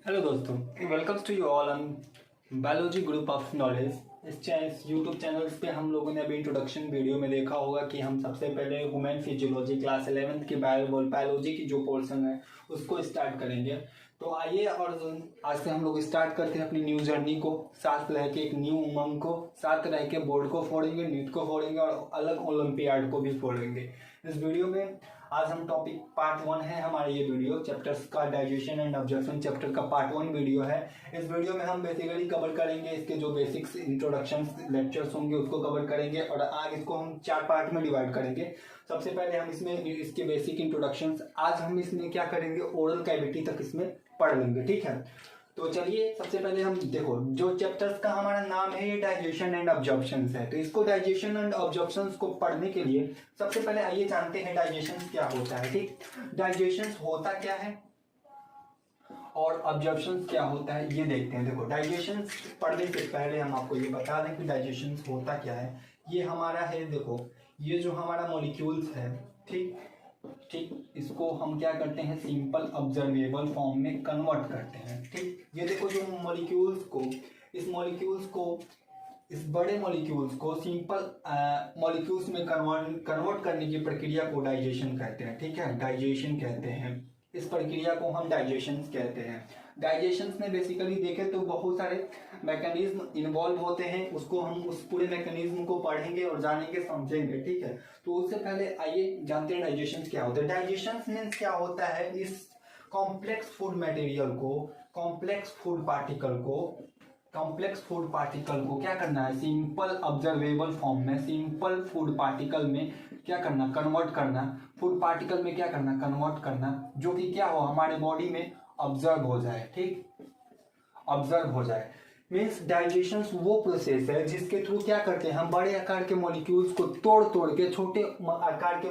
Hello दोस्तों, welcomes to you all on biology group of knowledge. इस YouTube channels पे हम लोगों ने अभी इंट्रोडक्शन वीडियो में देखा होगा कि हम सबसे पहले ह्यूमन फिजियोलॉजी क्लास 11th की बायोलॉजी की जो पोर्शन है उसको स्टार्ट करेंगे। तो आइए और आज से हम लोग स्टार्ट करते हैं अपनी न्यू जर्नी को। साथ रह के एक न्यू उमंग को, साथ रह के बोर्ड को फोड़ेंगे, नीट को फोड़ेंगे और अलग ओलंपियाड को भी फोड़ेंगे। इस वीडियो में आज हम टॉपिक पार्ट 1 है हमारा ये वीडियो चैप्टर्स का डाइजेशन एंड ऑब्जर्वेशन चैप्टर का पार्ट 1 वीडियो है। इस वीडियो में हम बेसिकली कवर करेंगे इसके जो बेसिक्स इंट्रोडक्शन लेक्चर्स होंगे उसको कवर करेंगे और आगे इसको हम 4 पार्ट में डिवाइड करेंगे। सबसे पहले हम इसमें इसके बेसिक इंट्रोडक्शन आज हम इसमें क्या करेंगे, ओरल कैविटी तक इसमें पढ़ लेंगे। ठीक है, तो चलिए सबसे पहले हम देखो जो चैप्टर्स का हमारा नाम है ये डाइजेशन एंड ऑब्जर्प्शंस है। तो इसको डाइजेशन एंड ऑब्जर्प्शंस को पढ़ने के लिए सबसे पहले आइए जानते हैं डाइजेशन क्या होता है। ठीक, डाइजेशन होता क्या है और ऑब्जर्प्शंस क्या होता है ये देखते हैं। देखो डाइजेशन पढ़ने से पहले हम आपको ये बता दें कि डाइजेशन होता क्या है। ये हमारा है, देखो ये जो हमारा मॉलिक्यूल्स है, ठीक, इसको हम क्या करते हैं, सिंपल ऑब्जर्वेबल फॉर्म में कन्वर्ट करते हैं। ठीक, ये देखो जो मॉलिक्यूल्स को, इस बड़े मॉलिक्यूल्स को सिंपल मॉलिक्यूल्स में कन्वर्ट करने की प्रक्रिया को डाइजेशन कहते हैं। ठीक है, डाइजेशन कहते हैं, इस प्रक्रिया को हम डाइजेशन कहते हैं। डाइजेशन में बेसिकली देखें तो बहुत सारे मैकेनिज्म इन्वॉल्व होते हैं, उसको हम उस पूरे मैकेनिज्म को पढ़ेंगे और जानेंगे, समझेंगे। ठीक है, तो उससे पहले आइए जानते हैं डाइजेशन क्या होता है। डाइजेशन मीन्स क्या होता है, इस कॉम्प्लेक्स फूड मटेरियल को, कॉम्प्लेक्स फूड पार्टिकल को क्या करना है, सिंपल ऑब्जर्वेबल फॉर्म में, सिंपल फूड पार्टिकल में क्या करना, कन्वर्ट करना। फूड पार्टिकल में क्या करना, कन्वर्ट करना, जो कि क्या हो, हमारे बॉडी में ऑब्जर्व हो जाए। ठीक, ऑब्जर्व हो जाए मीन्स डाइजेशन वो प्रोसेस है जिसके थ्रू क्या करते हैं, हम बड़े आकार के मॉलिक्यूल्स को तोड़ के छोटे आकार के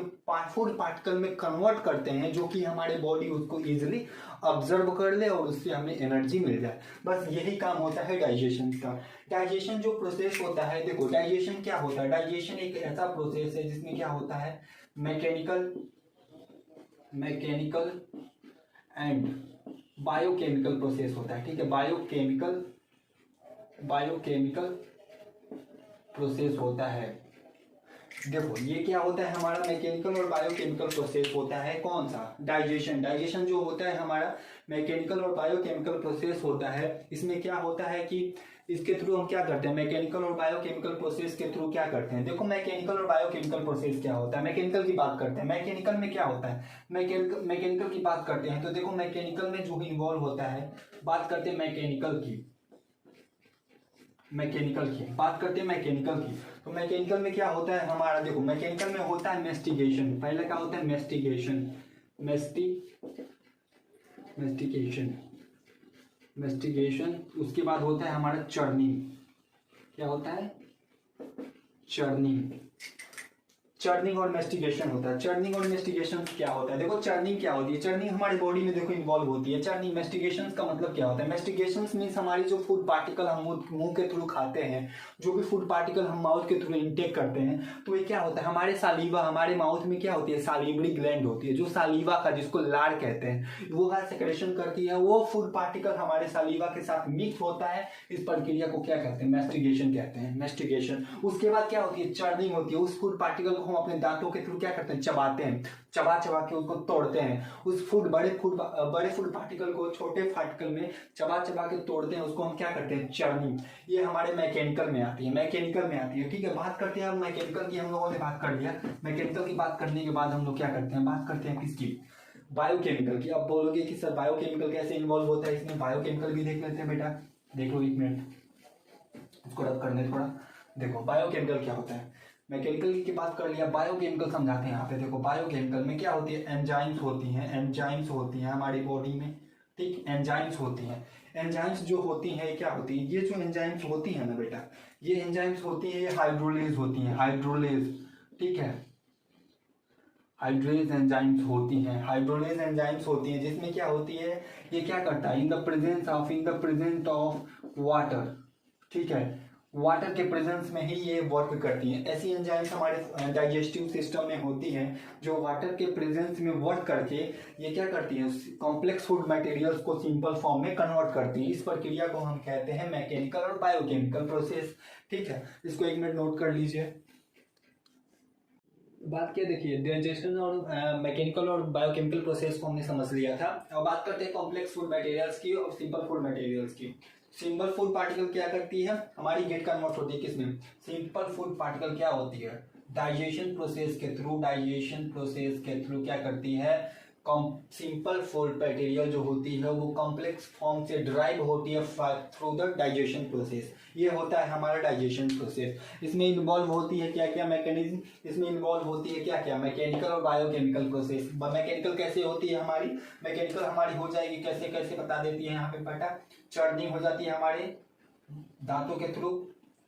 फूड पार्टिकल में कन्वर्ट करते हैं, जो कि हमारे बॉडी उसको इजीली ऑब्जर्व कर ले और उससे हमें एनर्जी मिल जाए। बस यही काम होता है डाइजेशन का। डाइजेशन जो प्रोसेस होता है, देखो डाइजेशन क्या होता है, डाइजेशन एक ऐसा प्रोसेस है जिसमें क्या होता है, मैकेनिकल एंड बायोकेमिकल प्रोसेस होता है। ठीक है, बायोकेमिकल प्रोसेस होता है। देखो ये क्या होता है, हमारा मैकेनिकल और बायोकेमिकल प्रोसेस होता है। कौन सा, डाइजेशन जो होता है हमारा मैकेनिकल और बायोकेमिकल प्रोसेस होता है। इसमें क्या होता है कि इसके थ्रू हम क्या करते हैं, मैकेनिकल और बायोकेमिकल प्रोसेस के थ्रू क्या करते हैं। देखो मैकेनिकल और बायोकेमिकल प्रोसेस क्या होता है, मैकेनिकल की बात करते हैं। मैकेनिकल में क्या होता है, मैकेनिकल की बात करते हैं तो देखो मैकेनिकल में जो भी इन्वॉल्व होता है, बात करते हैं मैकेनिकल की तो मैकेनिकल में क्या होता है हमारा, देखो मैकेनिकल में होता है मेस्टिगेशन। पहले क्या होता है, मेस्टिगेशन, उसके बाद होता है हमारा चर्निंग। क्या होता है, चर्निंग और मेस्टिगेशन होता है। चर्निंग और मेस्टिगेशन क्या होता है, देखो चर्निंग क्या होती है, चर्निंग हमारी बॉडी में देखो इन्वॉल्व होती है। चर्निंग, मेस्टिगेशन का मतलब क्या होता है, मेस्टिगेशन मीन्स हमारी जो फूड पार्टिकल हम मुंह के थ्रू खाते हैं, जो भी फूड पार्टिकल हम माउथ के थ्रू इनटेक करते हैं, तो ये क्या होता है, हमारे सालीवा, हमारे माउथ में क्या होती है, सालिवरी ग्लैंड होती है, जो सालीवा का, जिसको लार कहते हैं, वो सेक्रेशन करती है। वो फूड पार्टिकल हमारे सालीवा के साथ मिक्स होता है, इस प्रक्रिया को क्या कहते हैं, मेस्टिगेशन कहते हैं, मेस्टिगेशन। उसके बाद क्या होती है, चर्निंग होती है। उस फूड पार्टिकल को हम अपने दांतों के थ्रू क्या करते हैं, चबाते हैं, चबा के उसको तोड़ते हैं। उस बड़े फूड पार्टिकल को छोटे पार्टिकल में चबा के तोड़ते हैं, उसको हम क्या करते हैं, चर्निंग। ये हमारे मैकेनिकल में आती है, ठीक है। बात करते हैं अब मैकेनिकल की, हम लोगों ने बात कर लिया। मैकेनिकल की बात करने के बाद हम लोग क्या करते हैं, बात करते हैं किसकी, बायोकेमिकल की। अब बोलोगे कि सर बायोकेमिकल कैसे इन्वॉल्व होता है इसमें, बायोकेमिकल भी देख लेते हैं बेटा। देखो एक मिनट, इसको रब करने थोड़ा। देखो बायोकेमिकल क्या होता है, मैकेनिकल की बात कर लिया, बायोकेमिकल समझाते हैं यहाँ पे। देखो बायोकेमिकल में क्या होती है, एंजाइम्स होती हैं हमारी बॉडी में। ठीक, एंजाइम्स होती हैं। एंजाइम्स जो होती हैं क्या होती है, ये जो एंजाइम्स होती है ना बेटा, ये एंजाइम्स होती है, ये हाइड्रोलेज होती हैं, हाइड्रोलेज। ठीक है, हाइड्रोलेज एंजाइम्स होती हैं, जिसमें क्या होती है, ये क्या करता है, in the presence of water. ठीक है, वाटर के प्रेजेंस में ही ये वर्क करती हैं। ऐसी एंजाइम्स हमारे डाइजेस्टिव सिस्टम में होती हैं जो वाटर के प्रेजेंस में वर्क करके ये क्या करती हैं, कॉम्प्लेक्स फूड मटेरियल्स को सिंपल फॉर्म में कन्वर्ट करती हैं। इस प्रक्रिया को हम कहते हैं मैकेनिकल और बायोकेमिकल प्रोसेस। ठीक है, इसको 1 मिनट नोट कर लीजिए। बात क्या, देखिए डाइजेशन और मैकेनिकल और बायोकेमिकल प्रोसेस को हमने समझ लिया था। अब बात करते हैं कॉम्प्लेक्स फूड मटेरियल्स की और सिंपल फूड मटेरियल्स की। सिंपल फूड पार्टिकल क्या करती है, हमारी गेट कन्वर्ट होती है किसमें, सिंपल फूड पार्टिकल क्या होती है, डाइजेशन प्रोसेस के थ्रू, डाइजेशन प्रोसेस के थ्रू क्या करती है, सिंपल फूड मटेरियल जो होती है वो कॉम्प्लेक्स फॉर्म से ड्राइव होती है थ्रू द डाइजेशन प्रोसेस। ये होता है हमारा डाइजेशन प्रोसेस। इसमें इन्वॉल्व होती है क्या क्या मैकेनिज्म, इसमें इन्वॉल्व होती है क्या क्या मैकेनिकल और बायोकेमिकल प्रोसेस। मैकेनिकल कैसे होती है हमारी, मैकेनिकल हमारी हो जाएगी कैसे कैसे बता देती है यहाँ पे बेटा, चर्निंग हो जाती है हमारे दांतों के थ्रू,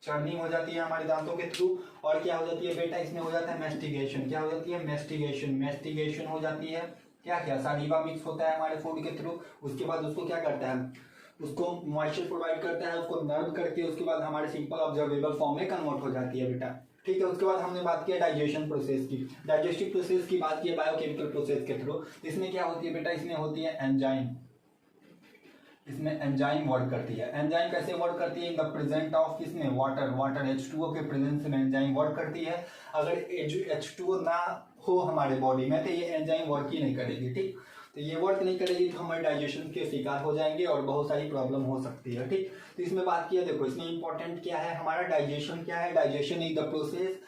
चर्निंग हो जाती है हमारे दांतों के थ्रू। और क्या हो जाती है बेटा, इसमें हो जाता है मेस्टिगेशन। क्या हो जाती है, मेस्टिगेशन, मेस्टिगेशन हो जाती है क्या क्या, सालीवा मिक्स होता है हमारे फूड के थ्रू। उसके बाद उसको क्या करता है, उसको मॉइस्चर प्रोवाइड करता है, उसको नर्व करके उसके बाद हमारे सिंपल ऑब्जर्वेबल फॉर्म में कन्वर्ट हो जाती है बेटा। ठीक है, उसके बाद हमने बात किया डाइजेशन प्रोसेस की, डाइजेस्टिव प्रोसेस की बात की बायोकेमिकल प्रोसेस के थ्रू। इसमें क्या होती है बेटा, इसमें होती है एंजाइम, इसमें एंजाइम वर्क करती है। एंजाइम कैसे वर्क करती है, इन द प्रेजेंट ऑफ किसमें, वाटर, वाटर H2O के प्रेजेंस में एंजाइम वर्क करती है। अगर H2O ना हो हमारे बॉडी में तो ये एंजाइम वर्क ही नहीं करेगी। ठीक, तो ये वर्क नहीं करेगी तो हमारे डाइजेशन के शिकार हो जाएंगे और बहुत सारी प्रॉब्लम हो सकती है। ठीक, तो इसमें बात किया, देखो इसमें इंपॉर्टेंट क्या है हमारा, डाइजेशन क्या है, digestion is the process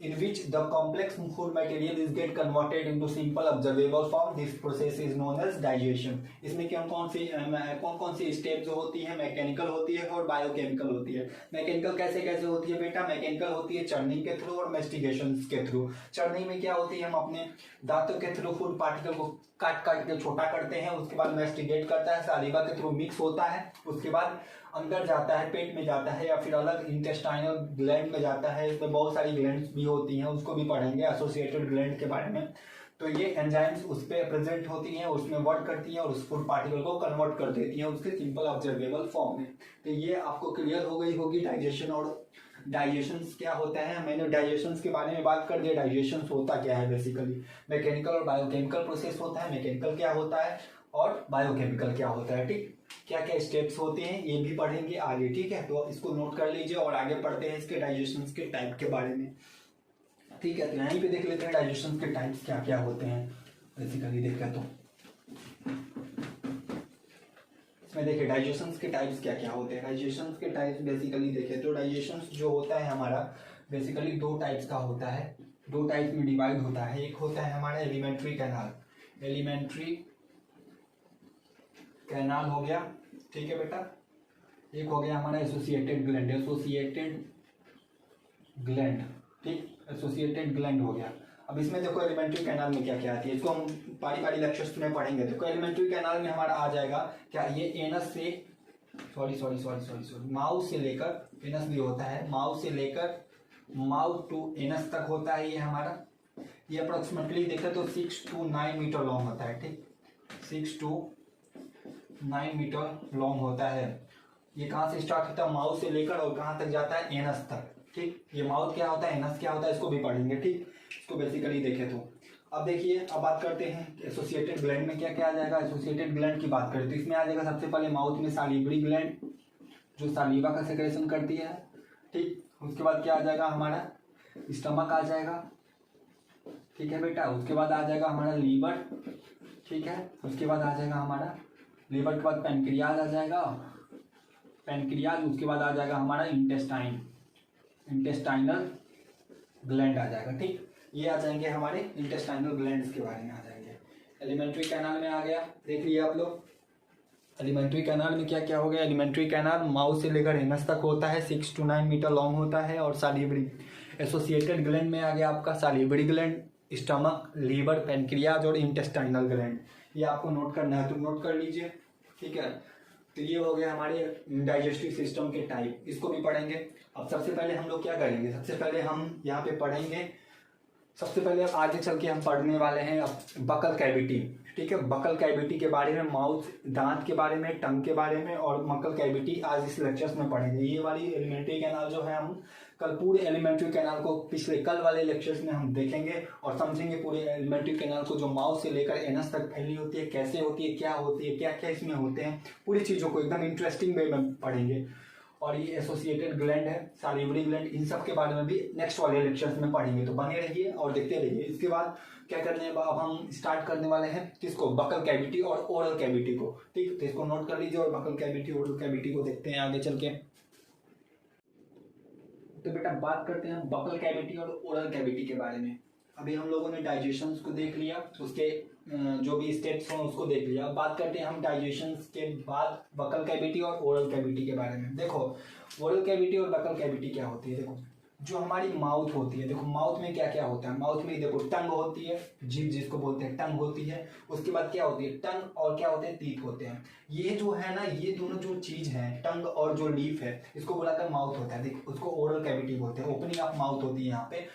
in which the complex food material is get converted into simple observable form. This process is known as digestion. इसमें कौन कौन सी स्टेप्स होती है, मैकेनिकल होती है और बायोकेमिकल होती है। मैकेनिकल कैसे कैसे होती है बेटा, मैकेनिकल होती है चर्निंग के थ्रू और मेस्टिगेशन के थ्रू। चर्निंग में क्या होती है, हम अपने दांतों के थ्रू फूड पार्टिकल को काट काट के छोटा करते हैं, उसके बाद मेस्टिगेट करता है, सालिवा के थ्रू मिक्स होता है, उसके बाद अंदर जाता है, पेट में जाता है या फिर अलग इंटेस्टाइनल ग्लैंड में जाता है। इसमें बहुत सारी ग्लैंड्स भी होती हैं, उसको भी पढ़ेंगे एसोसिएटेड ग्लैंड के बारे में। तो ये एंजाइम्स उस पर प्रेजेंट होती हैं, उसमें वर्क करती हैं और उस फूड पार्टिकल को कन्वर्ट कर देती हैं उसके सिंपल ऑब्जर्वेबल फॉर्म में। तो ये आपको क्लियर हो गई होगी डाइजेशन और डाइजेशन क्या होता है। मैंने डाइजेशन के बारे में बात कर दिया, डाइजेशन होता क्या है बेसिकली, मैकेनिकल और बायोकेमिकल प्रोसेस होता है, मैकेनिकल क्या होता है और बायोकेमिकल क्या होता है। ठीक, क्या क्या स्टेप्स होते हैं ये भी पढ़ेंगे आगे। ठीक है, तो इसको नोट कर लीजिए और आगे पढ़ते हैं इसके डाइजेशन के टाइप के बारे में। ठीक है, तो यहीं पे देख लेते हैं डाइजेशन के टाइप्स क्या क्या होते हैं बेसिकली। देखा तो इसमें देखिए डाइजेशन के टाइप्स क्या क्या होते हैं। डाइजेशन के टाइप्स बेसिकली देखें तो डाइजेशन जो होता है हमारा बेसिकली 2 टाइप्स का होता है, 2 टाइप में डिवाइड होता है। एक होता है हमारा एलिमेंट्री कैनाल, एलिमेंट्री कैनाल हो गया, ठीक है बेटा। एक हो गया हमारा एसोसिएटेड ग्लैंड, एसोसिएटेड ग्लैंड, ठीक, एसोसिएटेड ग्लैंड हो गया। अब इसमें देखो एलिमेंट्री कैनाल में क्या क्या आती है, इसको हम बारी बारी लेक्चर्स में पढ़ेंगे। देखो एलिमेंट्री कैनाल में हमारा आ जाएगा क्या, ये एनस से माउथ से लेकर, एनस भी होता है, माउथ से लेकर माउथ टू एनस तक होता है ये हमारा। ये अप्रोक्सीमेटली देखें तो 6 to 9 मीटर लॉन्ग होता है। ठीक, 6 to 9 मीटर लॉन्ग होता है। ये कहाँ से स्टार्ट होता है, माउथ से लेकर और कहाँ तक जाता है, एनस तक। ठीक, ये माउथ क्या होता है, एनस क्या होता है, इसको भी पढ़ेंगे। ठीक, इसको बेसिकली देखें तो अब देखिए, अब बात करते हैं एसोसिएटेड ग्लैंड में क्या क्या आ जाएगा। एसोसिएटेड ग्लैंड की बात करें तो इसमें आ जाएगा सबसे पहले माउथ में सालिवरी ग्लैंड जो सालीवा का सेक्रेशन करती है। ठीक, उसके बाद क्या आ जाएगा हमारा, स्टमक आ जाएगा। ठीक है बेटा, उसके बाद आ जाएगा हमारा लीवर। ठीक है, उसके बाद आ जाएगा हमारा लीवर के बाद पेनक्रियाज आ जाएगा, पेनक्रियाज उसके बाद आ जाएगा हमारा इंटेस्टाइन, इंटेस्टाइनल ग्लैंड आ जाएगा। ठीक, ये आ जाएंगे हमारे इंटेस्टाइनल ग्लैंड्स के बारे में आ जाएंगे। एलिमेंट्री कैनाल में आ गया, देख लिया आप लोग। एलिमेंट्री कैनाल में क्या क्या हो गया, एलिमेंट्री कैनाल माउथ से लेकर एनस तक होता है, 6 to 9 मीटर लॉन्ग होता है। और सालिवरी एसोसिएटेड ग्लैंड में आ गया आपका सालिवरी ग्लैंड, स्टमक, लीवर, पेनक्रियाज और इंटेस्टाइनल ग्लैंड। ये आपको नोट करना है तो नोट कर लीजिए। ठीक है, तो ये हो गया हमारे डाइजेस्टिव सिस्टम के टाइप, इसको भी पढ़ेंगे। अब सबसे पहले हम लोग क्या करेंगे, सबसे पहले हम यहाँ पे पढ़ेंगे सबसे पहले अब आगे चल के हम पढ़ने वाले हैं अब बकल कैविटी। ठीक है, बकल कैविटी के बारे में, माउथ दांत के बारे में, टंग के बारे में और बकल कैविटी आज इस लेक्चर्स में पढ़ेंगे। ये वाली एलिमेंट्री कैनाल जो है हम कल पूरे एलिमेंट्री कैनाल को पिछले कल वाले लेक्चर्स में हम देखेंगे और समझेंगे पूरे एलिमेंट्री कैनाल को, जो माउथ से लेकर एनस तक फैली होती है, कैसे होती है, क्या होती है, क्या क्या इसमें होते हैं, पूरी चीज़ों को एकदम इंटरेस्टिंग वे में पढ़ेंगे। और ये एसोसिएटेड ग्लैंड है, सालिवरी ग्लैंड, इन सब के बारे में भी नेक्स्ट वाले लेक्चर्स में पढ़ेंगे। तो बने रहिए और देखते रहिए। इसके बाद क्या करने हैं, अब हम स्टार्ट करने वाले हैं किसको, बकल कैविटी और ओरल कैविटी को। ठीक, तो इसको नोट कर लीजिए और बकल कैविटी ओरल कैविटी को देखते हैं आगे चल के। तो बेटा बात करते हैं बकल कैविटी और ओरल कैविटी के बारे में। अभी हम लोगों ने डाइजेशन को देख लिया, उसके जो भी स्टेप्स हैं उसको देख लिया। अब बात करते हैं हम डाइजेशन के बाद बकल कैविटी और ओरल कैविटी के बारे में। देखो ओरल कैविटी और बकल कैविटी क्या होती है। देखो जो हमारी माउथ होती है, देखो माउथ में क्या क्या होता है। माउथ में देखो टंग होती है, जीभ जिसको बोलते हैं टंग होती है। उसके बाद क्या होती है, टंग और क्या होते हैं, टीथ होते हैं। ये जो है ना, ये दोनों जो चीज है, टंग और जो लीफ है, इसको बुलाकर माउथ होता है। देखो उसको ओरल कैविटी बोलते हैं। ओपनिंग ऑफ माउथ होती है यहाँ पे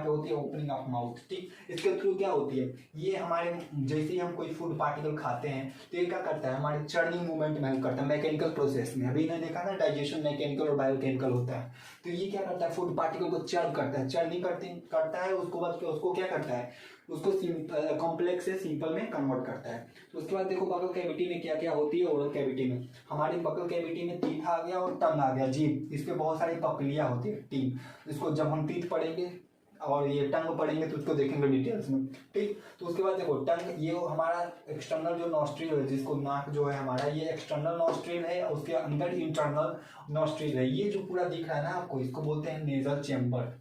होती है ओपनिंग ऑफ माउथ। ठीक, इसके थ्रू क्या होती है, ये हमारे जैसे ही हम कोई फूड पार्टिकल खाते हैं तो ये क्या करता है, हमारे चर्निंग मूवमेंट में हेल्प करता है, मैकेनिकल प्रोसेस में। अभी इन्हें देखा ना, डाइजेशन मैकेनिकल और बायोकेमिकल होता है। तो ये क्या करता है, फूड पार्टिकल को चर्न करता है, चर्निंग करता है। उसको बाद उसको क्या करता है, उसको कॉम्प्लेक्स से सिंपल में कन्वर्ट करता है। तो उसके बाद देखो बकल कैविटी में क्या क्या होती है। ओरल कैविटी में हमारी बकल कैविटी में टीथ आ गया और टंग आ गया, जीभ। इस पे बहुत सारी पपलियां होती है, टीथ। इसको जब हम टीथ पढ़ेंगे और ये टंग पढ़ेंगे तो उसको देखेंगे डिटेल्स में। ठीक, तो उसके बाद देखो टंग, ये हमारा एक्सटर्नल जो नॉस्ट्रिल है, जिसको नाक जो है हमारा, ये एक्सटर्नल नॉस्ट्रिल है। उसके अंदर इंटरनल नॉस्ट्रिल है। ये जो पूरा दिख रहा है ना आपको, इसको बोलते हैं नेजल चैम्बर।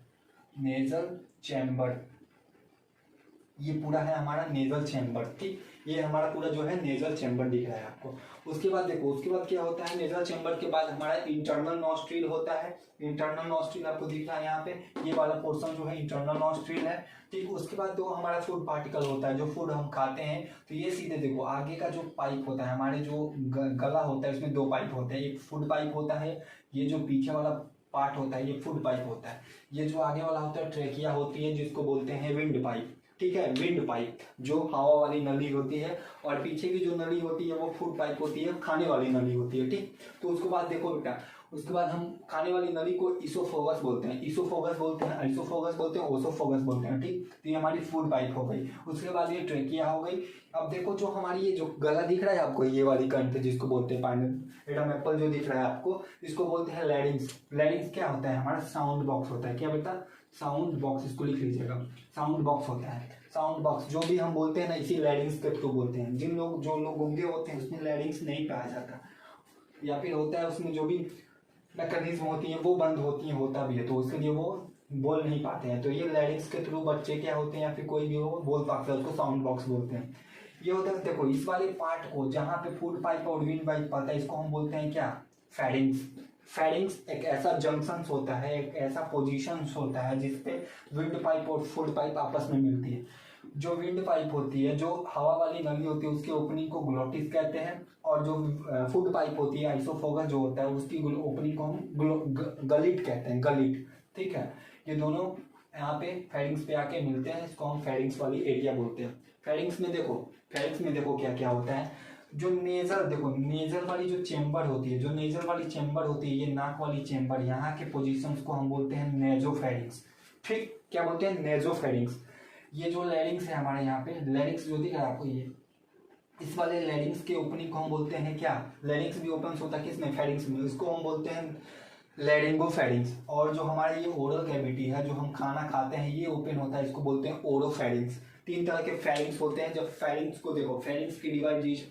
नेजल चैम्बर, ये पूरा है हमारा नेजल चैम्बर। ठीक, ये हमारा पूरा जो है नेजल चैम्बर दिख रहा है आपको। उसके बाद देखो, उसके बाद क्या होता है, नेजल चैम्बर के बाद हमारा इंटरनल नॉस्ट्रिल होता है। इंटरनल नॉस्ट्रिल आपको दिख रहा है यहाँ पे, ये वाला पोर्शन जो है इंटरनल नॉस्ट्रिल है। ठीक, उसके बाद जो हमारा फूड पार्टिकल होता है, जो फूड हम खाते हैं, तो ये सीधे देखो आगे का जो पाइप होता है, हमारे जो गला होता है, उसमें दो पाइप होते हैं। एक फूड पाइप होता है, ये जो पीछे वाला पार्ट होता है ये फूड पाइप होता है। ये जो आगे वाला होता है ट्रेकिया होती है, जिसको बोलते हैं विंड पाइप। ठीक है, विंड पाइप जो हवा वाली नली होती है, और पीछे की जो नली होती है वो फूड पाइप होती है, खाने वाली नली होती है। ठीक, तो उसके बाद देखो बेटा, उसके बाद हम खाने वाली नली को इसोफोगस बोलते हैं, इसोफोगस बोलते हैं, आइसोफोगस बोलते हैं, ओसोफोगस बोलते हैं। ठीक, तो ये हमारी फूड पाइप हो गई। उसके बाद ये ट्रेकिया हो गई। अब देखो जो हमारी ये जो गला दिख रहा है आपको, ये वाली कंठ जिसको बोलते हैं पाइनएप्पल एप्पल जो दिख रहा है आपको, इसको बोलते हैं लैरिंग्स। लैरिंग्स क्या होता है, हमारा साउंड बॉक्स होता है। क्या बेटा, साउंड बॉक्स, इसको लिख लीजिएगा, साउंड बॉक्स होता है। साउंड बॉक्स जो भी हम बोलते हैं ना, इसी लैरिंग्स के थ्रू बोलते हैं। जो लोग गूंगे होते हैं उसमें लैरिंग्स नहीं पाया जाता, या फिर होता है उसमें जो भी मैकेनिज्म होती है वो बंद होती है, होता भी है, तो उसके लिए वो बोल नहीं पाते हैं। तो ये लैरिंग्स के थ्रू बच्चे क्या होते हैं या फिर कोई भी हो बोल पाते हैं, उसको साउंड बॉक्स बोलते हैं। ये होता है, देखो इस वाले पार्ट को जहाँ पे फूड पाइप और विंड पाइप आता है, इसको हम बोलते हैं क्या, फेरिंग्स। फेरिंग्स एक ऐसा जंक्शन होता है, एक ऐसा पोजीशन होता है जिसपे विंड पाइप और फूड पाइप आपस में मिलती है। जो विंड पाइप होती है, जो हवा वाली नली होती है, उसके ओपनिंग को ग्लोटिस कहते हैं। और जो फूड पाइप होती है, आइसोफोगस जो होता है, उसकी ओपनिंग को हम गलिट कहते हैं, गलिट। ठीक है, ये दोनों यहाँ पे फेरिंग्स पे आके मिलते हैं, इसको हम फेरिंग्स वाली एरिया बोलते हैं। फेरिंग्स में देखो क्या क्या होता है। जो नेजल, देखो नेजल वाली जो चेम्बर होती है, जो नेजल वाली चेम्बर होती है, ये नाक वाली चेम्बर, यहाँ के पोजीशंस को हम बोलते हैं नेजोफेरिंग्स। ठीक, क्या बोलते हैं, नेजोफेरिंग्स। ये जो लैरिंग्स है हमारे यहाँ पे, लैरिंग्स जो दिख रहा है आपको, ये इस वाले लैरिंग्स के ओपनिंग को हम बोलते हैं क्या, लैरिंग्स भी ओपन होता है किसमें, फेरिंग्स में, इसको हम बोलते हैं लैरिंगोफेरिंग्स। और जो हमारे ये ओरल कैविटी है, जो हम खाना खाते हैं, ये ओपन होता है, इसको बोलते हैं ओरोफेरिंग्स। 3 तरह के फेरिंग्स होते हैं। जब फेरिंग्स को देखो, फेरिंग्स की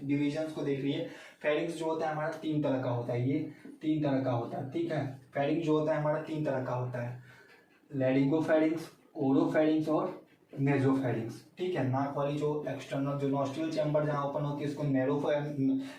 डिविजन्स को देख लिए। फेरिंग्स जो होता है हमारा 3 तरह का होता है, ये 3 तरह का होता है। ठीक है, फेरिंग्स जो होता है हमारा 3 तरह का होता है, लैरिंगोफेरिंग्स, ओरोफेरिंग्स और नेजोफेरिंग्स। ठीक है, नाक वाली जो एक्सटर्नल जो नॉस्ट्रिल चैम्बर जहाँ ओपन होती है, उसको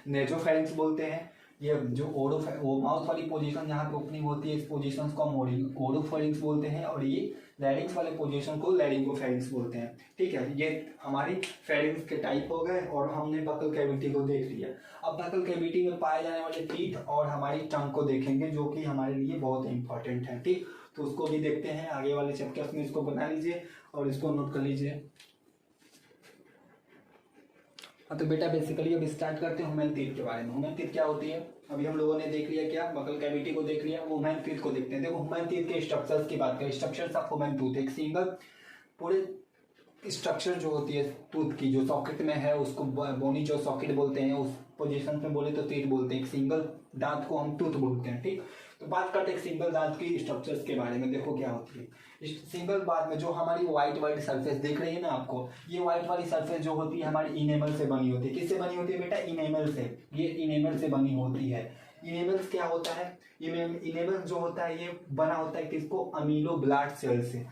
नेजोफेरिंग्स बोलते हैं। ये जो वो माउथ वाली पोजीशन जहाँ पे ओपनिंग होती है, इस पोजीशन को हम ओरोफेरिंग्स बोलते हैं। और ये लैरिंग्स वाले पोजीशन को लैरिंगोफेरिंग्स बोलते हैं। ठीक है, ये हमारी फेरिंग्स के टाइप हो गए और हमने बकल कैविटी को देख लिया। अब बकल कैविटी में पाए जाने वाले टीथ और हमारी टंग को देखेंगे, जो कि हमारे लिए बहुत इंपॉर्टेंट है। ठीक, तो उसको भी देखते हैं आगे वाले चैप्टर्स में, इसको बना लीजिए। और इसको नोट कर लीजिए। हाँ तो बेटा बेसिकली अब स्टार्ट करते हैं ह्यूमन टीथ के बारे में। ह्यूमन टीथ क्या होती है, अभी हम लोगों ने देख लिया क्या, बकल कैविटी को देख लिया, वो ह्यूमन टीथ को देखते हैं। देखो ह्यूमन टीथ के स्ट्रक्चर्स की बात करें, स्ट्रक्चर्स ऑफ ह्यूमन टूथ, एक सिंगल पूरे स्ट्रक्चर जो होती है टूथ की जो सॉकेट में है उसको बोनी जो सॉकेट बोलते हैं, उस पोजीशन में बोले तो टीथ बोलते हैं। एक सिंगल दांत को हम टूथ बोलते हैं। ठीक, तो बात करते हैं सिंगल दांत की स्ट्रक्चर्स के बारे में। देखो क्या होती है इस सिंगल दांत में, जो हमारी व्हाइट वाइट सरफेस दिख रही है ना आपको, ये व्हाइट वाली सरफेस जो होती है हमारी इनेमल से बनी होती है। किससे बनी होती है बेटा, इनेमल से। ये इनेमल से बनी होती है। इनेमल्स क्या होता है, इनेमल जो होता है ये बना होता है किसको, अमीलोब्लास्ट सेल से।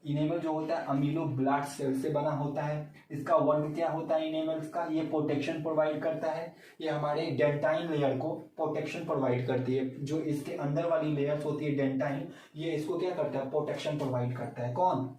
इनेमल जो होता है अमीलोब्लास्ट सेल से बना होता है। इसका वर्क क्या होता है इनेमल्स का, ये प्रोटेक्शन प्रोवाइड करता है। ये हमारे डेंटाइन लेयर को प्रोटेक्शन प्रोवाइड करती है। जो इसके अंदर वाली लेयर्स होती है डेंटाइन, ये इसको क्या करता है, प्रोटेक्शन प्रोवाइड करता है। कौन,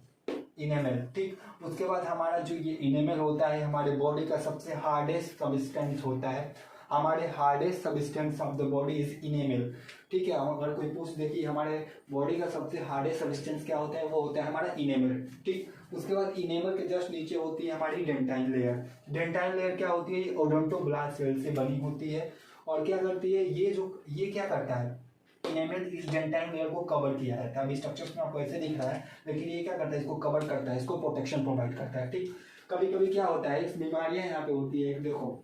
इनेमल। ठीक, उसके बाद हमारा जो ये इनेमल होता है हमारे बॉडी का सबसे हार्डेस्ट सब्सटेंस होता है। हमारे hardest substance of the body is enamel. ठीक है, अगर कोई पूछ दे कि हमारे बॉडी का सबसे हार्डेस्ट सब्सटेंस क्या होता है, वो होता है हमारा इनेमल। ठीक, उसके बाद इनेमल के जस्ट नीचे होती है हमारी डेंटाइन लेयर। डेंटाइन लेयर क्या होती है, ये ओडोंटोब्लास्ट सेल से बनी होती है। और क्या करती है, ये क्या करता है, इनेमल इस डेंटाइन लेयर को कवर किया रहता है। अभी स्ट्रक्चर्स में आपको ऐसे दिख रहा है, लेकिन ये क्या करता है, इसको कवर करता है, इसको प्रोटेक्शन प्रोवाइड करता है। ठीक, कभी कभी क्या होता है, इस बीमारियां यहाँ पे होती है, देखो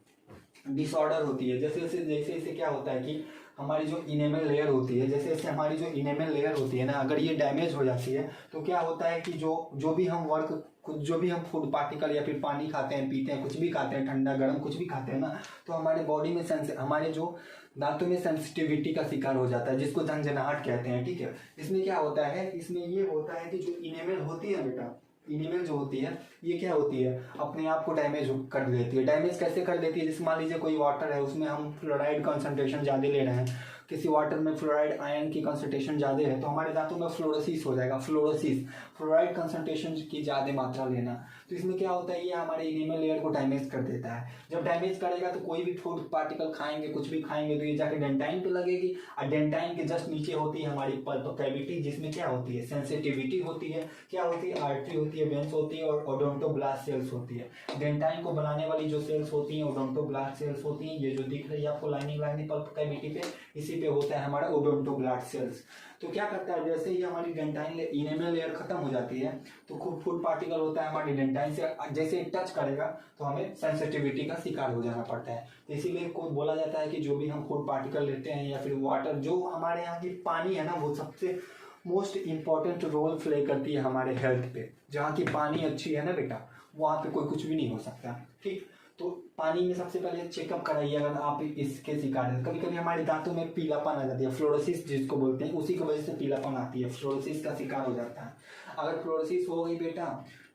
डिसऑर्डर होती है। जैसे जैसे क्या होता है कि हमारी जो इनेमल लेयर होती है, जैसे जैसे हमारी जो इनेमल लेयर होती है ना, अगर ये डैमेज हो जाती है तो क्या होता है कि जो भी हम जो भी हम फूड पार्टिकल या फिर पानी खाते हैं, पीते हैं, कुछ भी खाते हैं, ठंडा गर्म कुछ भी खाते हैं ना, तो हमारे बॉडी में हमारे जो दांतों में सेंसिटिविटी का शिकार हो जाता है, जिसको झंझनाहट कहते हैं। ठीक है, इसमें क्या होता है, इसमें ये होता है कि जो इनेमल होती है बेटा, इनेमल जो होती है ये क्या होती है, अपने आप को डैमेज कर देती है। डैमेज कैसे कर देती है, जैसे मान लीजिए कोई वाटर है, उसमें हम फ्लोराइड कंसंट्रेशन ज़्यादा ले रहे हैं, किसी वाटर में फ्लोराइड आयन की कंसंट्रेशन ज़्यादा है, तो हमारे दांतों में फ्लोरोसिस हो जाएगा। फ्लोरोसिस, फ्लोराइड कंसंट्रेशन की ज़्यादा मात्रा लेना, तो इसमें क्या होता है, ये हमारे इनेमल लेयर को डैमेज कर देता है। जब डैमेज करेगा तो कोई भी फूड पार्टिकल खाएंगे, कुछ भी खाएंगे, तो ये जाके डेंटाइन पे लगेगी। और डेंटाइन के जस्ट नीचे होती है हमारी पल्प कैविटी, जिसमें क्या होती है, सेंसिटिविटी होती है। क्या होती है, आर्टरी होती है, वेंस होती है, और ओडोंटोब्लास्ट सेल्स होती है। डेंटाइन को बनाने वाली जो सेल्स होती हैं ओडोंटोब्लास्ट सेल्स होती हैं। ये जो दिख रही है आपको लाइनिंग पल्प कैविटी पे, इसी पे होता है हमारा ओडोंटोब्लास्ट सेल्स। तो क्या करता है, जैसे ही हमारी डेंटाइन इनेमल लेयर खत्म हो जाती है तो खूब फूड पार्टिकल होता है हमारी डेंटाइन से, जैसे टच करेगा तो हमें सेंसिटिविटी का शिकार हो जाना पड़ता है। तो इसीलिए को बोला जाता है कि जो भी हम फूड पार्टिकल लेते हैं या फिर वाटर, जो हमारे यहाँ की पानी है ना, वो सबसे मोस्ट इम्पॉर्टेंट रोल प्ले करती है हमारे हेल्थ पे। जहाँ की पानी अच्छी है ना बेटा, वहाँ पे कोई कुछ भी नहीं हो सकता। ठीक, तो पानी में सबसे पहले चेकअप कराइए अगर आप इसके शिकार हैं। कभी कभी हमारे दांतों में पीलापन आ जाती है, फ्लोरोसिस जिसको बोलते हैं, उसी की वजह से पीलापन आती है, फ्लोरोसिस का शिकार हो जाता है। अगर फ्लोरोसिस हो गई बेटा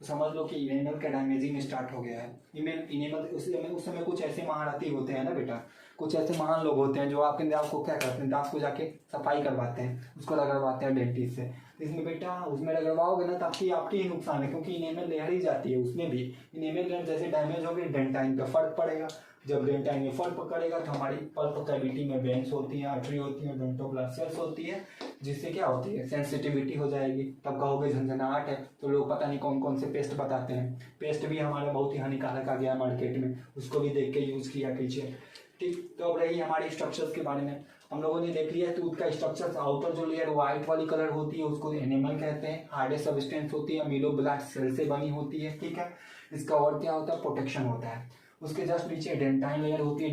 तो समझ लो कि इनेमल का डैमेजिंग स्टार्ट हो गया है। इनेमल उस समय कुछ ऐसे महारथी होते हैं ना बेटा, कुछ ऐसे महान लोग होते हैं जो आपके दांत को क्या करते हैं, दांत को जाके सफाई करवाते हैं, उसको रगड़वाते हैं डेंटिस्ट से। इसमें बेटा उसमें रगड़वाओगे ना तो आपकी ही नुकसान है, क्योंकि इनेमल लेयर ही जाती है। उसमें भी इनेमल लेयर जैसे डैमेज होगी, डेंटाइन पे फर्क पड़ेगा। जब डेंटाइन में फर्क पड़ेगा तो हमारी पल्प कैविटी में वेंस होती है, आर्टरी होती है, ओडोंटोब्लास्ट सेल्स होती है, जिससे क्या होती है, सेंसिटिविटी हो जाएगी। तब कहोगे झंझनाहट है, तो लोग पता नहीं कौन कौन से पेस्ट बताते हैं। पेस्ट भी हमारा बहुत ही हानिकारक आ गया मार्केट में, उसको भी देख के यूज किया कीजिए। ठीक, तो अब रही हमारे स्ट्रक्चर्स के बारे में। हम लोगों ने देख लिया टूथ का स्ट्रक्चर, आउटर जो लेयर व्हाइट वाली कलर होती है उसको एनिमल कहते हैं। हार्डेस्ट सब्सटेंस होती है, अमीलोब्लास्ट सेल से बनी होती है। ठीक है, इसका और क्या होता है, प्रोटेक्शन होता है। उसके जस्ट नीचे डेंटाइन लेयर होती है।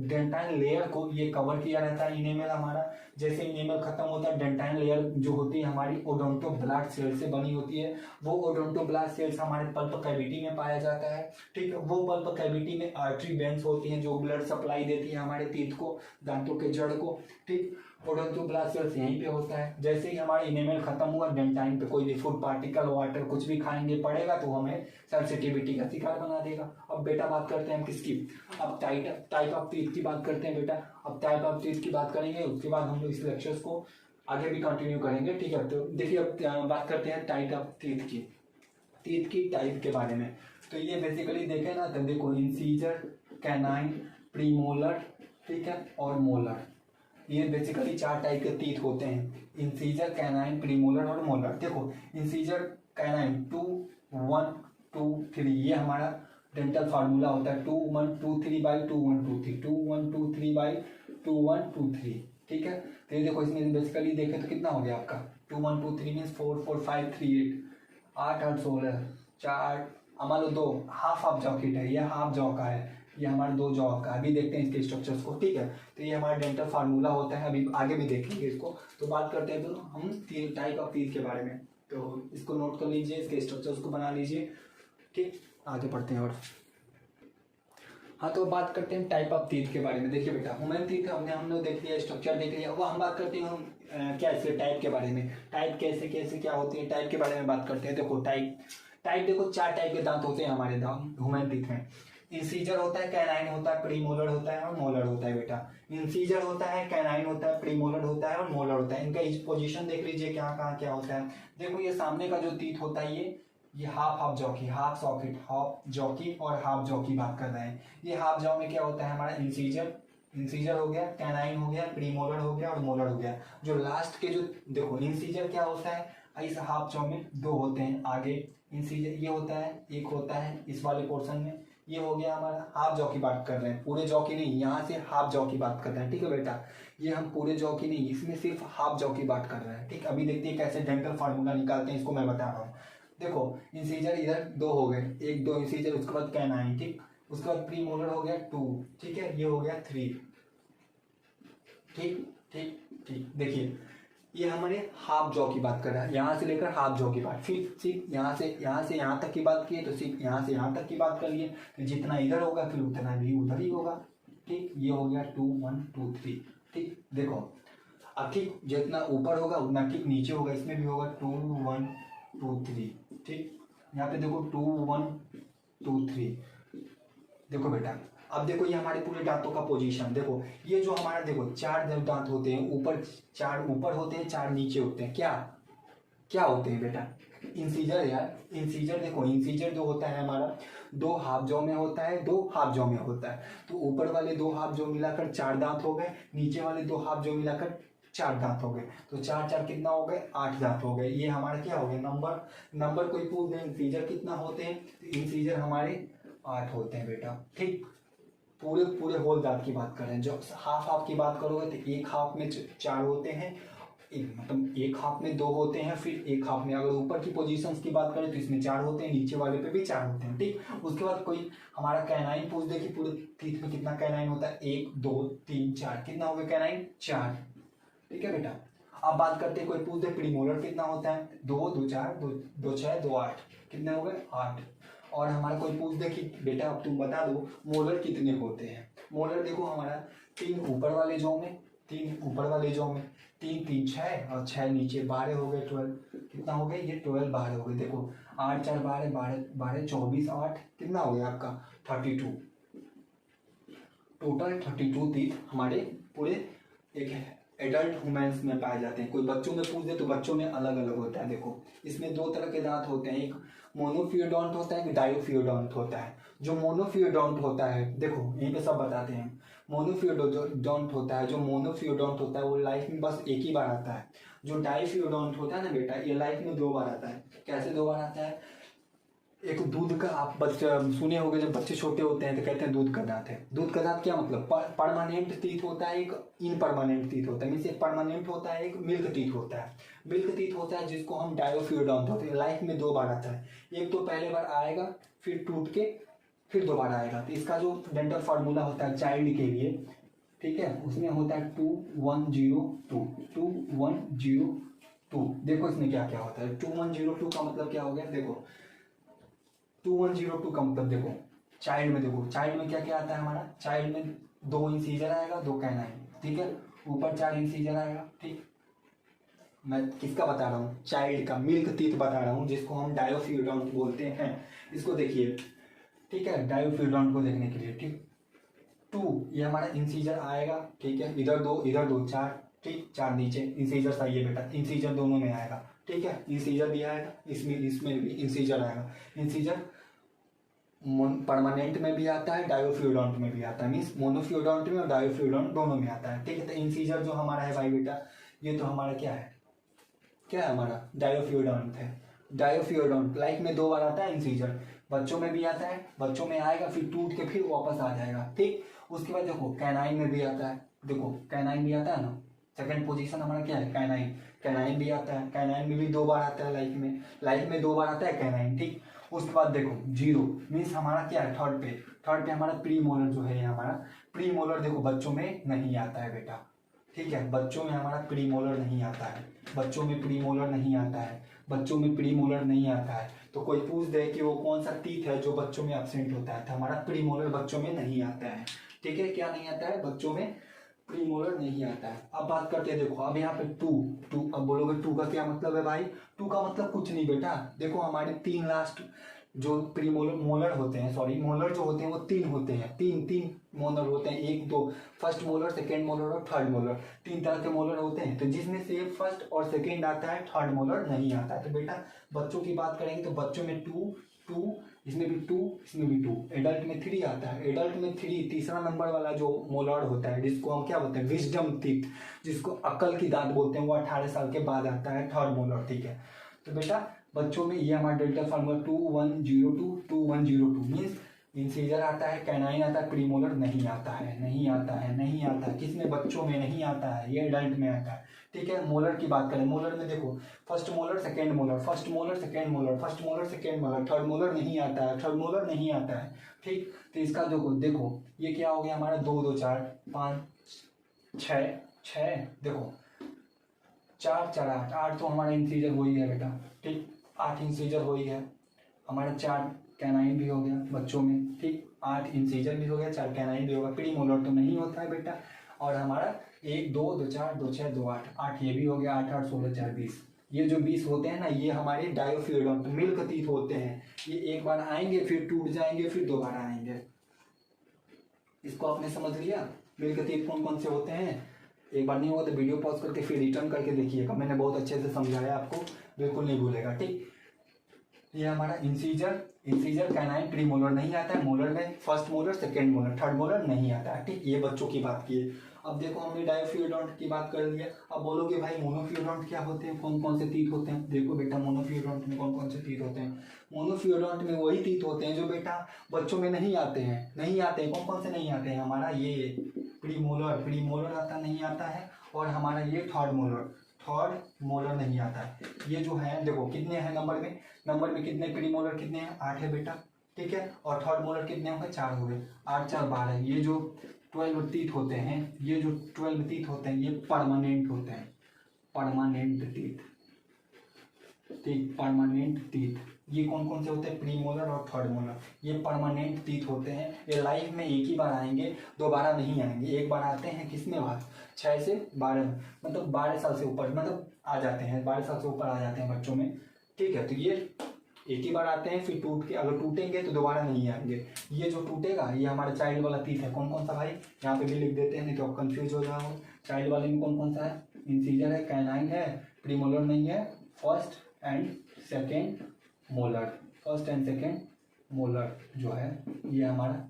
डेंटाइन लेयर को ये कवर किया रहता है इनेमल हमारा। जैसे इनेमल खत्म होता है, डेंटाइन लेयर जो होती है हमारी ओडोंटोब्लास्ट सेल से बनी होती है। वो ओडोंटोब्लास्ट सेल्स हमारे पल्प कैविटी में पाया जाता है। ठीक है, वो पल्प कैविटी में आर्टरी वेंस होती हैं जो ब्लड सप्लाई देती है हमारे टीथ को, दांतों के जड़ को। ठीक, ओडोंटोब्लास्ट सेल्स यहीं पे होता है। जैसे ही हमारा इनेमल खत्म हुआ, डेंटाइन पे कोई भी फूड पार्टिकल, वाटर कुछ भी खाएंगे पड़ेगा तो हमें सेंसिटिविटी का शिकार बना देगा। अब बेटा बात करते हैं हम किसकी, अब टाइप ऑफ टीथ की बात करते हैं बेटा। अब टाइप ऑफ टीथ की बात करेंगे, उसके बाद हम लोग इस लेक्चर्स को आगे भी कंटिन्यू करेंगे। ठीक है, तो देखिए अब बात करते हैं टाइप ऑफ टीथ की टाइप के बारे में। तो ये बेसिकली देखें ना तो देखो, इंसीजर, कैनाइन, प्रीमोलर, ठीक है, और मोलर। ये बेसिकली 4 टाइप के टीथ होते हैं, इंसीजर, कैनाइन, प्रीमोलर और मोलर। देखो इंसीजर कैनाइन 2 1 2 3, ये हमारा डेंटल फार्मूला होता है 2 1 2 3 बाई 2 1 2 3, 2 1 2 3 बाई 2 1 2 3, ठीक है। तो ये देखो इसमें बेसिकली देखें तो कितना हो गया आपका 2 1 2 3 मीन्स 4 4 5 3 8 8 8 16 4, मान लो 2 हाफ हाफ जॉ किट है, ये हाफ जॉ का है, ये हमारे 2 जॉ का। अभी देखते हैं इसके स्ट्रक्चर्स को, ठीक है। तो ये हमारा डेंटल फार्मूला होता है, अभी आगे भी देखेंगे इसको। तो बात करते हैं तो हम तीन टाइप ऑफ टीथ के बारे में, तो इसको नोट कर लीजिए, इसके स्ट्रक्चर्स को बना लीजिए, ठीक। आगे पढ़ते हैं और हाँ, तो बात करते हैं टाइप ऑफ टीथ के बारे में। देखिए बेटा, ह्यूमन टीथ हमने देख लिया, स्ट्रक्चर देख लिया, वो हम बात करते हैं क्या इसके टाइप के बारे में। टाइप कैसे कैसे क्या होती है, टाइप के बारे में बात करते हैं। देखो टाइप देखो 4 टाइप के दांत होते हैं हमारे ह्यूमन टीथ में। इंसीजर होता है, कैनाइन होता है, प्रीमोलर होता है और मोलर होता है बेटा। इंसीजर होता है, कैनाइन होता है, प्रीमोलर होता है और मोलर होता है। इनका इस पोजीशन देख लीजिए क्या कहाँ क्या होता है। देखो ये सामने का जो टीथ होता है ये half jockey, half socket, half jockey और हाफ जॉ की बात कर रहे हैं। ये हाफ जॉ में क्या होता है हमारा इंसीजर हो गया, कैनाइन हो गया, प्रीमोलर हो गया और मोलर हो गया। जो लास्ट के जो देखो इंसीजर क्या होता है, इस हाफ जॉ में 2 होते हैं आगे। इंसीजर ये होता है, एक होता है इस वाले पोर्शन में, ये हो गया हमारा हाफ जॉ की बात कर रहे हैं, पूरे जॉ की नहीं, यहाँ से हाफ जॉ की बात कर रहे हैं, ठीक है बेटा। ये हम पूरे जॉ की नहीं, इसमें सिर्फ हाफ जॉ की बात कर रहे हैं, ठीक। अभी देखते हैं कैसे डेंटल फार्मूला निकालते हैं, इसको मैं बता रहा हूँ। देखो इंसीजर इधर 2 हो गए, 1 2 इंसीजर, उसके बाद कैनाइन, ठीक। उसके बाद प्रीमोलर हो गया 2, ठीक है। ये हो गया 3, ठीक ठीक ठीक। देखिए ये हमारे हाफ जॉ की बात कर रहा है, यहाँ से लेकर हाफ जॉ की बात। फिर सिर्फ यहाँ से यहाँ तक की बात की है, तो सिर्फ यहाँ से यहाँ तक की बात कर लिए। तो जितना इधर होगा फिर उतना भी उधर ही होगा, ठीक। ये हो गया 2 1 2 3, ठीक। देखो अब ठीक जितना ऊपर होगा उतना ठीक नीचे होगा, इसमें भी होगा 2 1 2 3, ठीक। यहाँ पे देखो 2 1 2 3। देखो बेटा अब देखो ये हमारे पूरे दांतों का पोजीशन देखो। ये जो हमारा देखो 4 दांत होते हैं, ऊपर 4 ऊपर होते हैं, 4 नीचे होते हैं। क्या क्या होते हैं बेटा? इंसीजर यार, इंसीजर देखो, इंसीजर जो होता है हमारा 2 हाफ जॉ में होता है, 2 हाफ जॉ में होता है। तो ऊपर वाले 2 हाफ जॉ मिलाकर 4 दांत हो गए, नीचे वाले 2 हाफ जॉ मिलाकर 4 दांत हो गए। तो 4 4 कितना हो गए? 8 दांत हो गए। ये हमारा क्या हो गया नंबर कोई पूछ दे इंसीजर कितना होते हैं, तो इंसीजर हमारे 8 होते हैं बेटा, ठीक। पूरे होल दांत की बात करें, जो हाफ की बात करोगे तो एक हाफ में 4 होते हैं, मतलब एक हाफ में 2 होते हैं, फिर एक हाफ में अगर ऊपर की पोजीशंस की बात करें तो इसमें 4 होते हैं, नीचे वाले पे भी 4 होते हैं, ठीक। उसके बाद कोई हमारा कैनाइन पूछ दे कि पूरे टीथ में कितना कैनाइन होता है, 1 2 3 4, कितना हो गया कैनाइन? 4, ठीक है बेटा। अब बात करते हैं कोई पूछ दे प्रीमोलर कितना होता है, 2 2 4 2 6 2 8, कितने हो गए? 8। और हमारा कोई पूछ दे कि बेटा अब तुम बता दो मोलर कितने होते हैं। मोलर देखो हमारा 3 ऊपर वाले जॉ में, 3 ऊपर वाले जॉ में, 3 3 6 और 6 नीचे, 12 हो गए 12। कितना हो गए? ये 12 12 हो गए। देखो 8 4 12 12 24 8, कितना हो गया आपका? 32। टोटल 32 टीथ हमारे पूरे एक एडल्ट ह्यूमंस में पाए जाते हैं। कोई बच्चों में पूछ दे तो बच्चों में अलग अलग होता है। देखो इसमें 2 तरह के दांत होते हैं, एक मोनोफियोडोंट होता है, एक डायोफियोडोंट होता है। जो मोनोफियोडोंट होता है, देखो यहीं पे सब बताते हैं। मोनोफियोडोंट होता है, जो मोनोफियोडोंट होता है वो लाइफ में बस एक ही बार आता है। जो डायोफियोडोंट होता है ना बेटा, ये लाइफ में 2 बार आता है। कैसे 2 बार आता है? एक दूध का, आप बच्चे सुने होंगे जब बच्चे छोटे होते हैं तो कहते हैं दूध का दांत है। दूध का दांत क्या मतलब? परमानेंट टीथ होता है, एक इनपरमानेंट टीथ होता है। मीन्स एक परमानेंट होता है, एक मिल्क टीथ होता है। मिल्क टीथ होता है जिसको हम डायोफियोडोंट होते हैं। लाइफ में 2 बार आता है, एक तो पहले बार आएगा फिर टूट के फिर दोबारा आएगा। तो इसका जो डेंटल फार्मूला होता है चाइल्ड के लिए, ठीक है, उसमें होता है 2 1 0 2 2 1 0 2। देखो इसमें क्या क्या होता है। 2 1 0 2 का मतलब क्या हो गया? देखो 2 1 0 2 का मतलब देखो चाइल्ड में, देखो चाइल्ड में क्या क्या आता है हमारा? चाइल्ड में 2 इंसीजर आएगा, 2 कैनाइन, ठीक है। ऊपर 4 इंसीजर आएगा, ठीक। मैं किसका बता रहा हूँ? चाइल्ड का मिल्क टीथ बता रहा हूँ, जिसको हम डायोफियोडोंट बोलते हैं। इसको देखिए, ठीक है, डायोफियोडोंट को देखने के लिए, ठीक। 2 ये हमारा इंसीजर आएगा, ठीक है। इधर 2 4, ठीक। 4 नीचे इंसीजर सही है बेटा, इंसीजर दोनों में आएगा, ठीक है। इंसीजर भी आएगा, इसमें भी इंसीजर आएगा। इंसीजर परमानेंट में भी आता है, डायोफियोडोंट में भी आता है। मीन्स मोनोफियोडोंट में और डायोफियोडोंट दोनों में आता है, ठीक है। तो इंसीजर जो हमारा है भाई बेटा, ये तो हमारा क्या है? क्या है हमारा? डायोफियोडोंट है। डायोफियोडोंट लाइफ में 2 बार आता है इंसीजर, बच्चों में भी आता है, बच्चों में आएगा फिर टूट के फिर वापस आ जाएगा, ठीक। उसके बाद देखो कैनाइन में भी आता है, देखो कैनाइन भी आता है ना, सेकंड पोजीशन हमारा क्या है कैनाइन, कैनाइन भी आता है, कैनाइन में भी 2 बार आता है लाइफ में 2 बार आता है कैनाइन, ठीक। उसके बाद देखो जीरो मीन्स हमारा क्या है थर्ड पे हमारा प्री मोलर जो है हमारा प्री मोलर, देखो बच्चों में नहीं आता है बेटा, ठीक है, बच्चों में हमारा प्री मोलर नहीं आता है, बच्चों में प्री मोलर नहीं आता है, बच्चों में प्री मोलर नहीं आता है। तो कोई पूछ दे कि वो कौन सा टीथ है जो बच्चों में एब्सेंट होता है, तो हमारा प्री मोलर बच्चों में नहीं आता है, ठीक है। क्या नहीं आता है, बच्चों में प्री मोलर नहीं आता है। अब बात करते हैं, देखो अब यहाँ पे टू, अब बोलोगे टू का क्या मतलब है भाई, टू का मतलब कुछ नहीं बेटा, देखो हमारे 3 लास्ट जो प्री मोलर होते हैं, सॉरी मोलर जो होते हैं वो 3 होते हैं, तीन मोलर होते हैं, 1 2 फर्स्ट मोलर, सेकेंड मोलर और थर्ड मोलर, 3 तरह के मोलर होते हैं। तो जिसमें से फर्स्ट और सेकेंड आता है, थर्ड मोलर नहीं आता है। तो बेटा बच्चों की बात करेंगे तो बच्चों में टू, इसमें भी 2, इसमें भी 2, एडल्ट में 3 आता है, एडल्ट में 3 तीसरा नंबर वाला जो मोलर होता है जिसको हम क्या बोलते हैं विजडम टीथ, जिसको अक्ल की दांत बोलते हैं, वो 18 साल के बाद आता है थर्ड मोलर, ठीक है। तो बेटा बच्चों में ये हमारा डेल्टा फार्मूला 2102 मीन्स इंसीजर आता है, कैनाइन आता है, प्रीमोलर नहीं आता है, किसमें बच्चों में नहीं आता है, ये एडल्ट में आता है, ठीक है। मोलर की बात करें, मोलर में देखो first molar second molar, first molar second molar, first molar second molar, third molar नहीं आता है, ठीक। तो इसका देखो ये क्या हो गया हमारा 2 2 4 5 6 देखो 4 4 8 तो हमारा इंसीजर हो ही गया बेटा, ठीक, 8 इंसीजर हो ही गया हमारा, 4 कैनाइन भी हो गया बच्चों में, ठीक, 8 इंसीजर भी हो गया, 4 कैनाइन भी होगा, प्री मोलर तो नहीं होता है बेटा। और हमारा 1 2 2 4 2 6 2 8 ये भी हो गया, 8 8 16 4 20, ये जो 20 होते हैं ना ये हमारे डायोफियोडोंट मिल्क टीथ होते हैं, ये एक बार आएंगे फिर टूट जाएंगे फिर दोबारा आएंगे। इसको आपने समझ लिया मिल्क टीथ कौन कौन से होते हैं। एक बार नहीं हुआ तो वीडियो पॉज करके फिर रिटर्न करके देखिएगा, मैंने बहुत अच्छे से समझाया आपको, बिल्कुल नहीं भूलेगा, ठीक। ये हमारा इंसीजर कैनाइन प्री मोलर नहीं आता है, मोलर में first molar second molar third molar नहीं आता है, ठीक। ये बच्चों की बात की है। अब देखो हमने डायोफियोडोंट की बात कर लिया, अब बोलोगे भाई मोनोफियोडोंट क्या होते हैं, कौन कौन से टीथ होते हैं। देखो बेटा मोनोफियोडोंट में कौन कौन से टीथ होते हैं, मोनोफियोडोंट में वही टीथ होते हैं जो बेटा बच्चों में नहीं आते हैं, कौन कौन से नहीं आते हैं, हमारा ये प्री मोलर आता नहीं आता है, और हमारा ये थर्ड मोलर नहीं आता है। ये जो है देखो कितने हैं नंबर में कितने प्री मोलर कितने हैं 8 है बेटा, ठीक है, और थर्ड मोलर कितने होंगे 4 हो गए, 8 4 12। ये जो 12 टीथ होते हैं ये परमानेंट होते हैं, परमानेंट टीथ। ये कौन कौन से होते हैं प्री मोलर और थर्ड मोलर, ये परमानेंट टीथ होते हैं। ये लाइफ में एक ही बार आएंगे, दोबारा नहीं आएंगे, एक बार आते हैं किसमें बाद 6 से 12 मतलब 12 साल से ऊपर मतलब आ जाते हैं, 12 साल से ऊपर आ जाते हैं बच्चों में, ठीक है। तो ये एक ही बार आते हैं फिर टूट के अगर टूटेंगे तो दोबारा नहीं आएंगे। ये जो टूटेगा ये हमारा चाइल्ड वाला टीथ है, कौन कौन सा भाई यहाँ पे भी लिख देते हैं नहीं तो कंफ्यूज हो जाओ। चाइल्ड वाले में कौन कौन सा है, इंसीजर है, कैनाइन है, प्रीमोलर नहीं है, फर्स्ट एंड सेकेंड मोलर जो है ये हमारा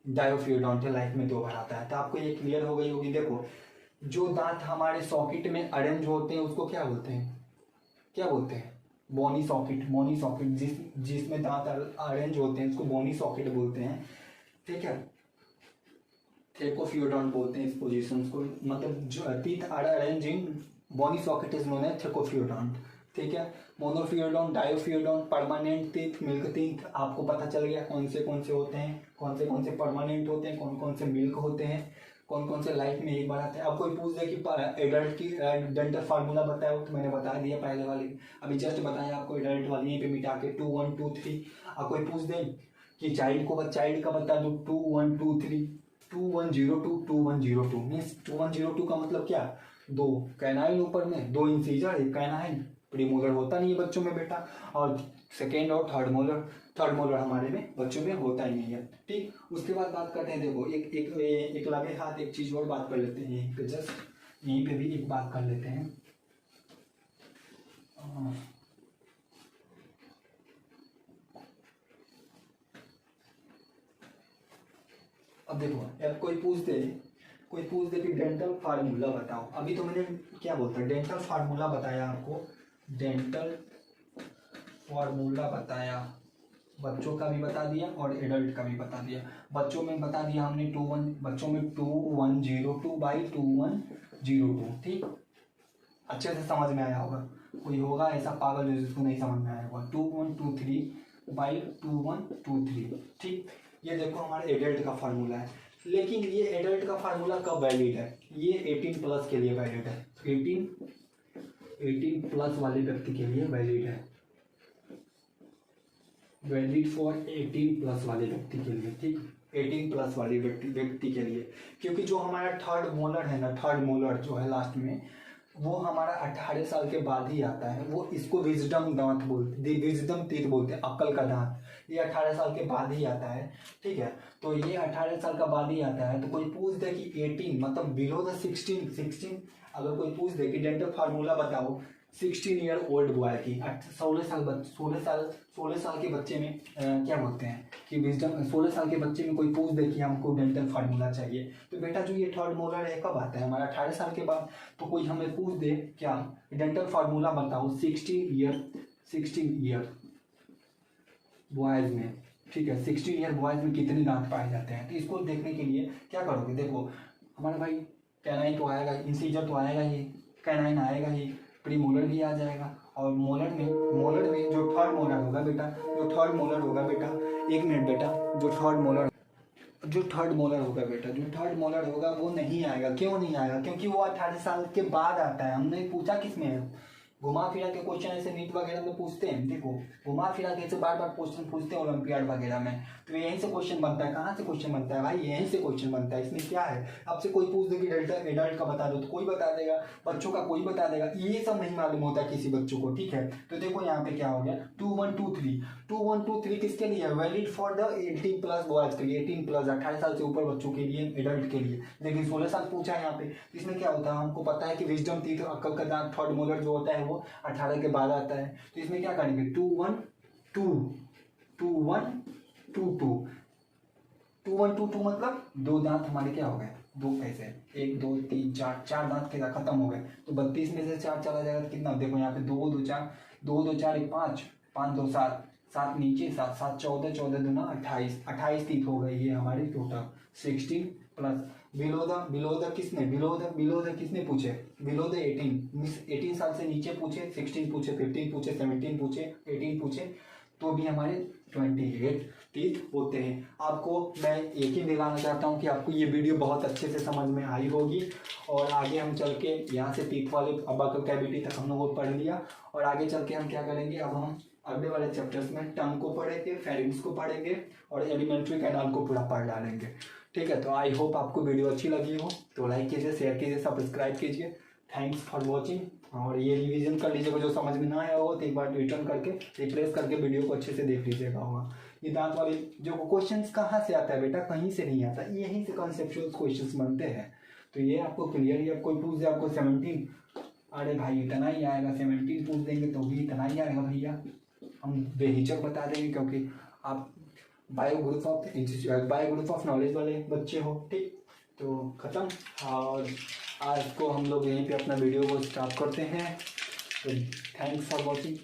डायोफियोडोंट लाइफ में 2 बार आता है। तो आपको ये क्लियर हो गई होगी। देखो जो दांत हमारे सॉकेट में अरेंज होते हैं उसको क्या बोलते हैं बोनी सॉकेट, जिसमें दांत अरेंज होते हैं उसको बोनी सॉकेट बोलते हैं, ठीक है। थेकोफियोडोंट बोलते हैं इस पोजीशन को, मतलब जो teeth are arrange in bony socket is known as thecodont, ठीक है। Monophyodont, diphyodont, permanent teeth, milk teeth, आपको पता चल गया कौन से होते हैं, कौन से परमानेंट होते हैं, कौन से मिल्क होते हैं, कौन से लाइफ में एक बार आते हैं। अब कोई पूछ दे कि एडल्ट की डेंटल फार्मूला बताओ तो मैंने बता दिया पहले वाली, अभी जस्ट बताया आपको एडल्ट वाली, यहीं पे मिटा के 2 1 2 3। अब कोई पूछ दे कि चाइल्ड का बता दो 2 1 2 3 2102 मीन्स 2102 का मतलब क्या, 2 कैनाइन ऊपर में 2 इंसीजर, 1 कैनाइन, प्रीमोलर होता नहीं है बच्चों में बेटा, और सेकेंड और थर्ड मोलर हमारे में बच्चों में होता ही नहीं है, ठीक। उसके बाद बात करते हैं, देखो एक लगे हाथ एक चीज और बात कर लेते हैं, यहीं पे जस्ट यहीं पे भी एक बात कर लेते हैं। अब देखो अब कोई पूछ दे कि डेंटल फार्मूला बताओ, अभी तो मैंने क्या बोलता है डेंटल फार्मूला बताया आपको, डेंटल फॉर्मूला बताया, बच्चों का भी बता दिया और एडल्ट का भी बता दिया। बच्चों में बता दिया हमने 21, बच्चों में 2102/2102, ठीक, अच्छे से समझ में आया होगा। कोई होगा ऐसा पागल जिसको नहीं समझ में आया होगा। 2123/2123, ठीक। ये देखो हमारे एडल्ट का फार्मूला है, लेकिन ये एडल्ट का फार्मूला कब वैलिड है? ये 18+ के लिए वैलिड है। 18+ वाले व्यक्ति के लिए वैलिड है, वैलिड फॉर 18+ वाले व्यक्ति के लिए, ठीक। 18+ वाले व्यक्ति के लिए, क्योंकि जो हमारा थर्ड मोलर है ना, थर्ड मोलर जो है लास्ट में, वो हमारा 18 साल के बाद ही आता है। वो इसको विजडम दांत बोलते, विजडम टीथ बोलते हैं, अक्ल का दांत। ये 18 साल के बाद ही आता है, ठीक है। तो ये 18 साल का बाद ही आता है। तो कोई पूछ दे कि 18 मतलब बिलो द 16, अगर कोई पूछ दे कि डेंटल फार्मूला बताओ 16 ईयर ओल्ड बॉय की, 16 साल के बच्चे में क्या बोलते हैं कि विजडम, 16 साल के बच्चे में कोई पूछ दे कि हमको डेंटल फार्मूला चाहिए, तो बेटा जो ये थर्ड मोलर है कब आता है? हमारा 18 साल के बाद। तो कोई हमें पूछ दे क्या डेंटल फार्मूला बताओ 16 ईयर बॉयज़ में, ठीक है, 16 ईयर बॉयज़ में कितने दांत पाए जाते हैं? तो इसको देखने के लिए क्या करोगे? देखो हमारा भाई कैनाइन तो आएगा, इंसीजर तो आएगा ही, कैनाइन आएगा ही, प्री मोलर भी आ जाएगा। और मोलर में जो थर्ड मोलर होगा बेटा, एक मिनट बेटा, जो थर्ड मोलर होगा वो नहीं आएगा। क्यों नहीं आएगा? क्योंकि वो 18 साल के बाद आता है। हमने पूछा किसमें है, घुमा फिरा के क्वेश्चन ऐसे नीट वगैरह में पूछते हैं। देखो घुमा फिरा के ऐसे बार क्वेश्चन पूछते हैं ओलंपियाड वगैरह में, तो यहीं से क्वेश्चन बनता है। कहाँ से क्वेश्चन बनता है भाई? यहीं से क्वेश्चन बनता है। इसमें क्या है, आपसे कोई पूछ दे कि एडल्ट का बता दो तो कोई बता देगा, बच्चों का कोई बता देगा। ये सब नहीं मालूम होता किसी बच्चों को, ठीक है। तो देखो यहाँ पे क्या हो गया, 2123 किसके लिए? वैलिड फॉर द 18+ बॉयज के लिए, 18+, 18 साल से ऊपर बच्चों के लिए, एडल्ट के लिए। लेकिन 16 साल पूछा है यहाँ पे। इसमें क्या होता है, हमको पता है कि विजडम टीथ, अक्ल का दांत, थर्ड मोलर जो होता है वो 18 के बाद आता है। तो इसमें क्या करेंगे, 2122 मतलब दो दांत हमारे क्या हो गए, दो पैसे, 1 2 3 4 दांत के खत्म हो गए। तो 32 में से 4 चला जाएगा तो कितना? देखो यहाँ पे 2 2 4 1 5 5 2 7 7 नीचे 7 7 14 14 दूना 28 टीथ हो गए ये हमारे टोटल 16+। बिलो द किसने पूछे? बिलो द 18 साल से नीचे पूछे, 16 पूछे, 15 पूछे, 17 पूछे, 18 पूछे, तो भी हमारे 28 टीथ होते हैं। आपको मैं यकीन दिलाना चाहता हूँ कि आपको ये वीडियो बहुत अच्छे से समझ में आई होगी। और आगे हम चल के यहाँ से टीथ वाले अबाकल कैविटी तक हम लोगों पढ़ लिया, और आगे चल के हम क्या करेंगे, अब हम अगले वाले चैप्टर्स में टंग को पढ़ेंगे, फेरिंग्स को पढ़ेंगे और एलिमेंट्री कैनाल को पूरा पढ़ डालेंगे, ठीक है। तो आई होप आपको वीडियो अच्छी लगी हो, तो लाइक कीजिए, शेयर कीजिए, सब्सक्राइब कीजिए। Thanks for watching. और ये रिवीजन कर लीजिएगा, जो समझ में ना आया हो तो एक बार रिटर्न करके रिप्लेस करके वीडियो को अच्छे से देख लीजिएगा होगा। ये दांत वाले जो क्वेश्चंस कहाँ से आता है बेटा? कहीं से नहीं आता, यहीं से कॉन्सेप्चुअल क्वेश्चंस बनते हैं। तो ये आपको क्लियर ही, अब कोई पूछ दे आपको 17, अरे भाई इतना ही आएगा, 17 पूछ देंगे तो भी इतना ही आएगा भैया, हम बेहिचक बता देंगे, क्योंकि आप बायो ग्रुप ऑफ नॉलेज वाले बच्चे हो, ठीक। तो ख़त्म, और आज को हम लोग यहीं पे अपना वीडियो को स्टॉप करते हैं। तो थैंक्स फॉर वॉचिंग।